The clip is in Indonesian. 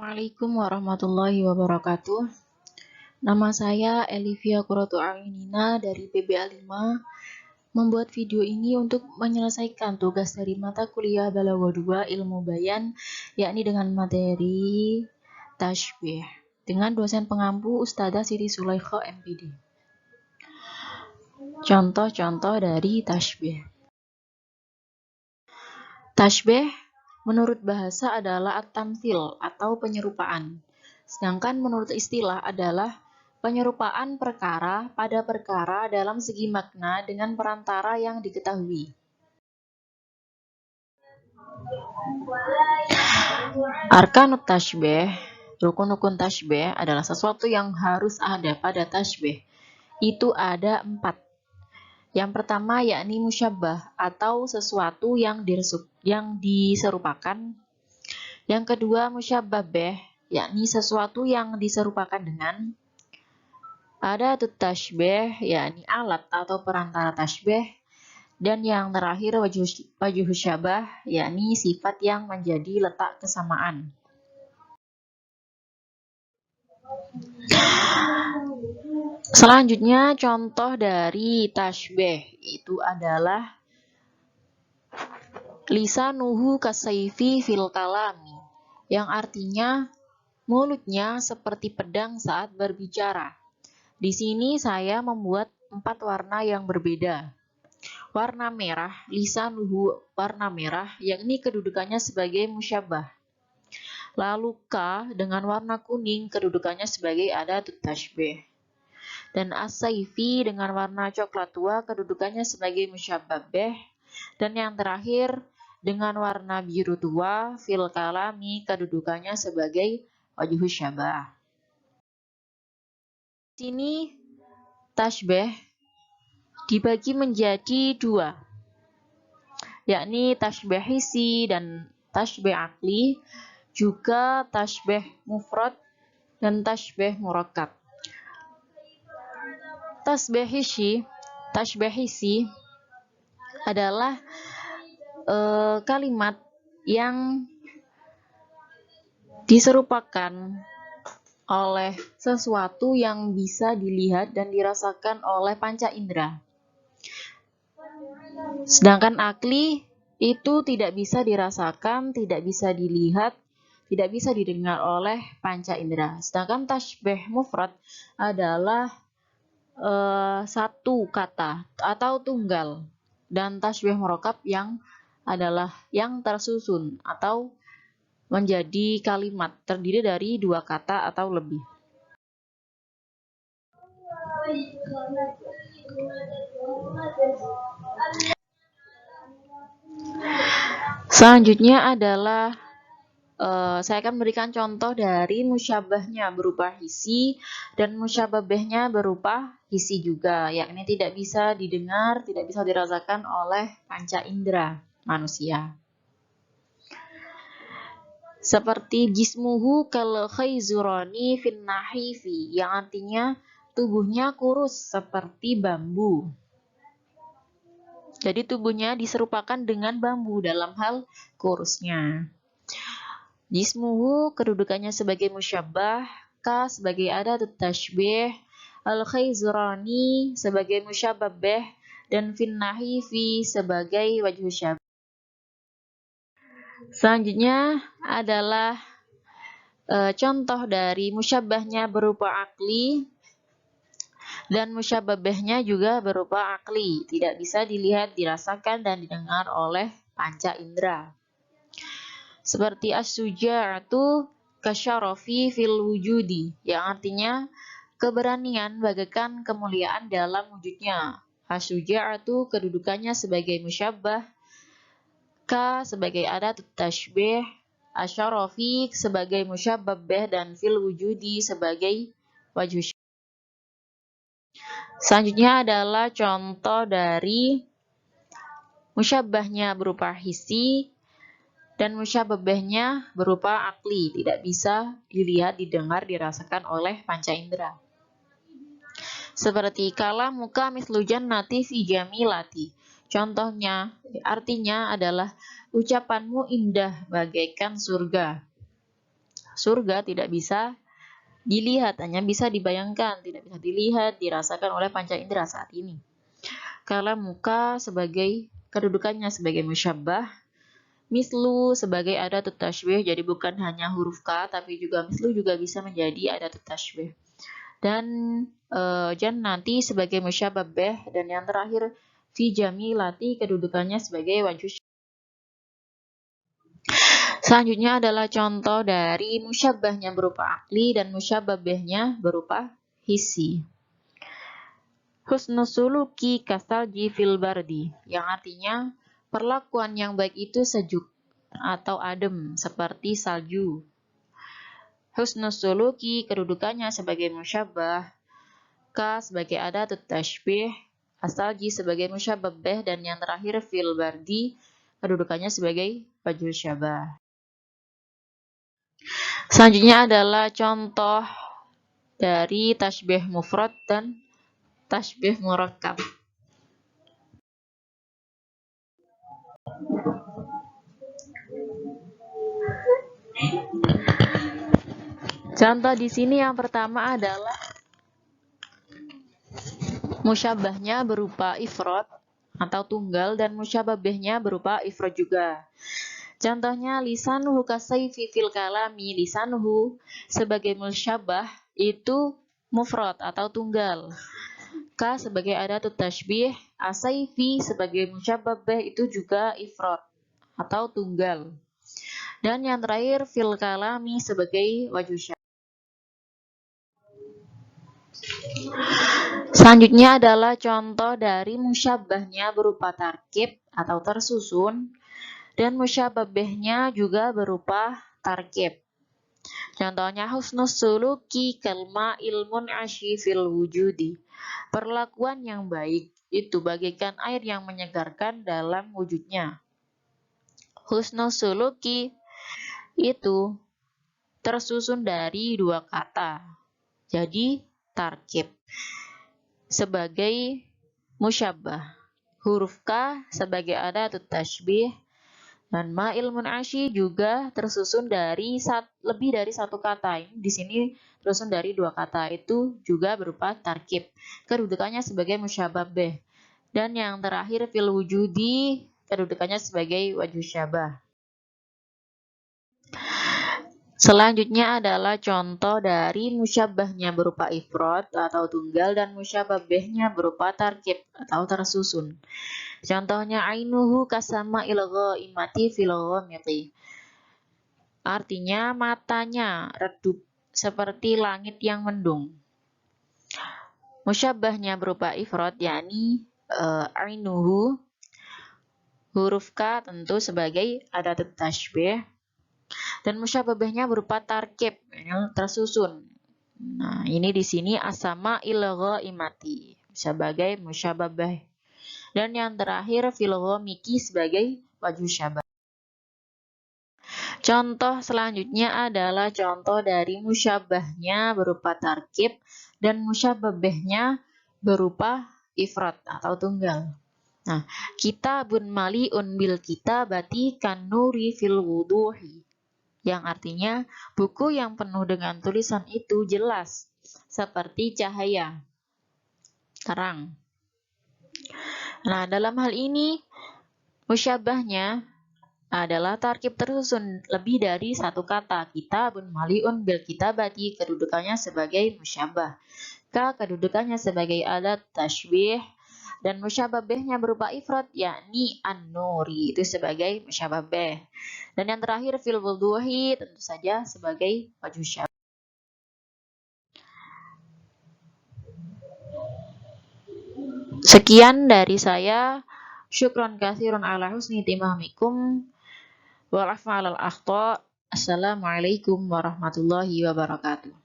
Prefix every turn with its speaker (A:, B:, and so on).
A: Assalamualaikum warahmatullahi wabarakatuh. Nama saya Elivia Qurratu A'yunina dari PBA 5, membuat video ini untuk menyelesaikan tugas dari mata kuliah Balaghah 2 Ilmu Bayan, yakni dengan materi Tashbih, dengan dosen pengampu Ustadzah Siti Zulaikha MPD. Contoh-contoh dari Tashbih. Tashbih menurut bahasa adalah at-tamtsil atau penyerupaan. Sedangkan menurut istilah adalah penyerupaan perkara pada perkara dalam segi makna dengan perantara yang diketahui. Arkanut tashbih, rukun-rukun tashbih adalah sesuatu yang harus ada pada tashbih. Itu ada 4. Yang pertama yakni musyabbah atau sesuatu yang diserupakan. Yang kedua musyabbah bih, yakni sesuatu yang diserupakan dengan. Ada tashbih, yakni alat atau perantara tashbih. Dan yang terakhir wajhu syabah, yakni sifat yang menjadi letak kesamaan. Selanjutnya contoh dari tashbih itu adalah lisanuhu kasayfi fil kalami, yang artinya mulutnya seperti pedang saat berbicara. Di sini saya membuat 4 warna yang berbeda. Warna merah, lisanuhu warna merah, yakni kedudukannya sebagai musyabbah. Lalu ka dengan warna kuning, kedudukannya sebagai adatut tashbih. Dan as-sayfi dengan warna coklat tua, kedudukannya sebagai musyabbah bih. Dan yang terakhir dengan warna biru tua, fil kalami, kedudukannya sebagai wajhu syabah. Di sini tashbih dibagi menjadi 2, yakni tashbih hissi dan tashbih akli, juga tashbih mufrad dan tashbih murakkab. Tashbih hissi adalah kalimat yang diserupakan oleh sesuatu yang bisa dilihat dan dirasakan oleh panca indera. Sedangkan akli itu tidak bisa dirasakan, tidak bisa dilihat, tidak bisa didengar oleh panca indera. Sedangkan tashbih mufrad adalah satu kata atau tunggal, dan tashbih murakkab yang adalah yang tersusun atau menjadi kalimat terdiri dari 2 kata atau lebih. Selanjutnya adalah saya akan memberikan contoh dari musyabbahnya berupa hissi dan musyabbah bihnya berupa hissi juga, yakni tidak bisa didengar, tidak bisa dirasakan oleh panca indera manusia. Seperti jismuhu kal khayzurani fin nahifi, yang artinya tubuhnya kurus seperti bambu. Jadi tubuhnya diserupakan dengan bambu dalam hal kurusnya. Jismuhu kedudukannya sebagai musyabbah, ka sebagai adatut tashbih, al khayzurani sebagai musyabbah bih, dan fin nahifi sebagai wajhu syabah. Selanjutnya adalah contoh dari musyabbahnya berupa akli dan musyabbah bihnya juga berupa akli, tidak bisa dilihat, dirasakan, dan didengar oleh panca indera. Seperti as-suja'atu kasyarafi fil wujudi, yang artinya keberanian bagaikan kemuliaan dalam wujudnya. As-suja'atu kedudukannya sebagai musyabbah, ka sebagai adatut tashbih, asyarafi sebagai musyabbah bih, dan fil wujudi sebagai wajhu syabah. Selanjutnya adalah contoh dari musyabbahnya berupa hissi dan musyabbah bihnya berupa akli, tidak bisa dilihat, didengar, dirasakan oleh panca indera. Seperti kalamuka mislu jannati fi jamilati. Contohnya, artinya adalah ucapanmu indah bagaikan surga. surga tidak bisa dilihat, hanya bisa dibayangkan, tidak bisa dilihat, dirasakan oleh panca indera saat ini. Kalamuka sebagai kedudukannya sebagai musyabbah, mislu sebagai adatut tashbih, jadi bukan hanya huruf K, tapi juga mislu juga bisa menjadi adatut tashbih. Dan jan nanti sebagai musyabbah bih, dan yang terakhir fi jamilati kedudukannya sebagai wajh. Selanjutnya adalah contoh dari musyabbahnya berupa akli dan musyabbah bihnya berupa hissi. Husnus suluki kasalji fil bardi, yang artinya perlakuan yang baik itu sejuk atau adem seperti salju. Husnus suluki kedudukannya sebagai musyabbah, ka sebagai adatut tashbih, asalji sebagai musyabbah bih, dan yang terakhir fil bardi kedudukannya sebagai wajhul syabah. Selanjutnya adalah contoh dari tashbih mufrad dan tashbih murakkab. Contoh di sini yang pertama adalah musyabbahnya berupa ifrad atau tunggal dan musyabbah bihnya berupa ifrad juga. Contohnya lisanuhu kasayfi fil kalami, lisanuhu sebagai musyabbah itu mufrad atau tunggal. Ka sebagai adatut tashbih, asayfi sebagai musyabbah bih itu juga ifrad atau tunggal. Dan yang terakhir fil kalami sebagai wajh syabah. Selanjutnya adalah contoh dari musyabbahnya berupa tarkib atau tersusun, dan musyabbah bihnya juga berupa tarkib. Contohnya husnus suluki kalma ilmun asyi fil wujudi. Perlakuan yang baik itu bagaikan air yang menyegarkan dalam wujudnya. Husnus suluki itu tersusun dari dua kata. Jadi tarkib sebagai musyabbah. Huruf K sebagai adatut tashbih, dan ma ilmun asyi juga tersusun dari lebih dari satu kata. Di sini tersusun dari dua kata, itu juga berupa tarkib. Kedudukannya sebagai musyabbah bih. Dan yang terakhir fil wujudi kedudukannya sebagai wajh syabah. Selanjutnya adalah contoh dari musyabbahnya berupa ifrad atau tunggal dan musyabbah bihnya berupa tarkib atau tersusun. Contohnya ainuhu kasama ilgha imati fil ghamiti. Artinya matanya redup seperti langit yang mendung. Musyabbahnya berupa ifrad yakni ainuhu, huruf K tentu sebagai adatut tashbih, dan musyabbah bihnya berupa tarkib yang tersusun. Nah, ini di sini asama ilgha imati sebagai musyabbah bih. Dan yang terakhir fil ghamiki sebagai wajh syabah. Contoh selanjutnya adalah contoh dari musyabbahnya berupa tarkib dan musyabbah bihnya berupa ifrad atau tunggal. Nah, kitabun maliun bil kitabati kan nuri fil wuduhi, yang artinya buku yang penuh dengan tulisan itu jelas seperti cahaya terang. Nah, dalam hal ini musyabbahnya adalah tarkib tersusun lebih dari satu kata. Kitabun maliun bil kitabati kedudukannya sebagai musyabbah. Ka kedudukannya sebagai adat tashbih, dan musyabbah bihnya berupa ifrad yakni an-nuri itu sebagai musyabbah bih. Dan yang terakhir fil wuduhi tentu saja sebagai wajh syabah. Sekian dari saya. Syukron katsirun ala husni timamikum. Wal afwa 'alal akhta. Assalamualaikum warahmatullahi wabarakatuh.